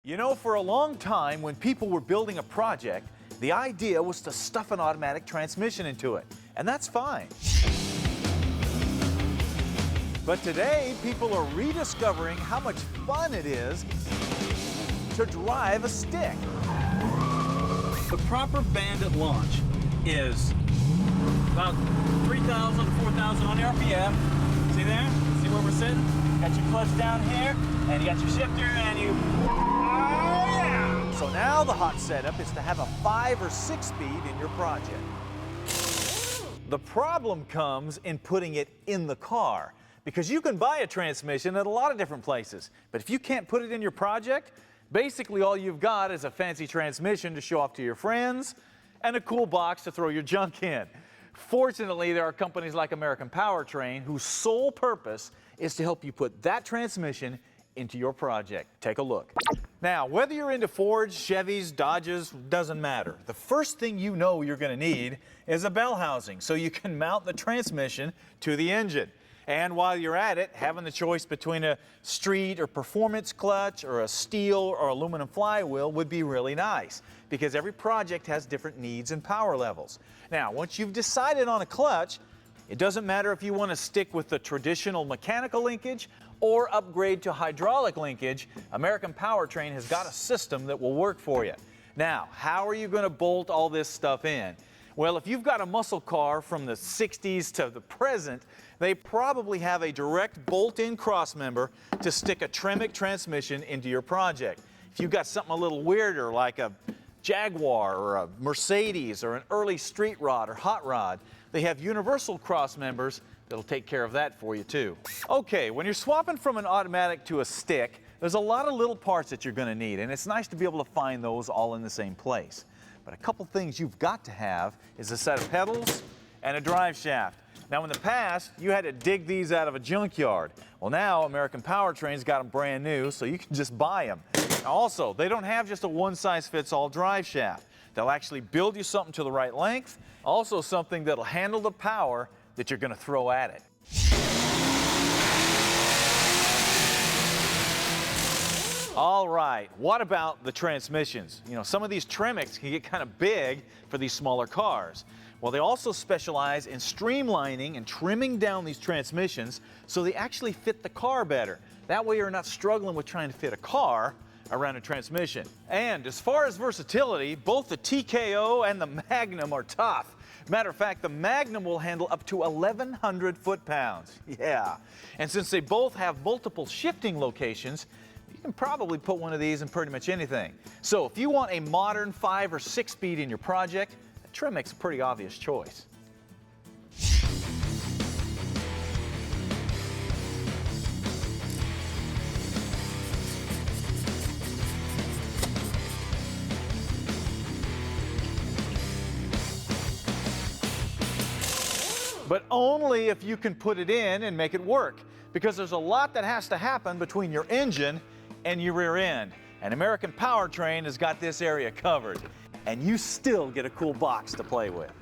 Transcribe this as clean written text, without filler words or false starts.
You know, for a long time, when people were building a project, the idea was to stuff an automatic transmission into it, and that's fine. But today, people are rediscovering how much fun it is to drive a stick. The proper bandit launch is about 3,000 to 4,000 on the RPM. See there? See where we're sitting? Got your clutch down here, and you got your shifter, and you... Oh, yeah! So now the hot setup is to have a 5 or 6 speed in your project. The problem comes in putting it in the car, because you can buy a transmission at a lot of different places, but if you can't put it in your project, basically all you've got is a fancy transmission to show off to your friends and a cool box to throw your junk in. Fortunately, there are companies like American PowerTrain whose sole purpose is to help you put that transmission into your project. Take a look. Now, whether you're into Fords, Chevys, Dodges, doesn't matter. The first thing you know you're going to need is a bell housing so you can mount the transmission to the engine. And while you're at it, having the choice between a street or performance clutch or a steel or aluminum flywheel would be really nice, because every project has different needs and power levels. Now, once you've decided on a clutch, it doesn't matter if you want to stick with the traditional mechanical linkage or upgrade to hydraulic linkage, American PowerTrain has got a system that will work for you. Now, how are you going to bolt all this stuff in? Well, if you've got a muscle car from the 60s to the present, they probably have a direct bolt-in crossmember to stick a Tremec transmission into your project. If you've got something a little weirder like a Jaguar or a Mercedes or an early street rod or hot rod, they have universal crossmembers that'll take care of that for you too. Okay, when you're swapping from an automatic to a stick, there's a lot of little parts that you're going to need, and it's nice to be able to find those all in the same place. But a couple things you've got to have is a set of pedals and a drive shaft. Now, in the past, you had to dig these out of a junkyard. Well, now American PowerTrain's got them brand new, so you can just buy them. Also, they don't have just a one-size-fits-all drive shaft. They'll actually build you something to the right length, also something that'll handle the power that you're going to throw at it. All right, what about the transmissions? You know, some of these Tremecs can get kind of big for these smaller cars. Well, they also specialize in streamlining and trimming down these transmissions so they actually fit the car better. That way you're not struggling with trying to fit a car around a transmission. And as far as versatility, both the TKO and the Magnum are tough. Matter of fact, the Magnum will handle up to 1,100 foot-pounds. Yeah. And since they both have multiple shifting locations, you can probably put one of these in pretty much anything. So if you want a modern 5 or 6 speed in your project, the Tremec's a pretty obvious choice. But only if you can put it in and make it work, because there's a lot that has to happen between your engine and your rear end. And American PowerTrain has got this area covered, and you still get a cool box to play with.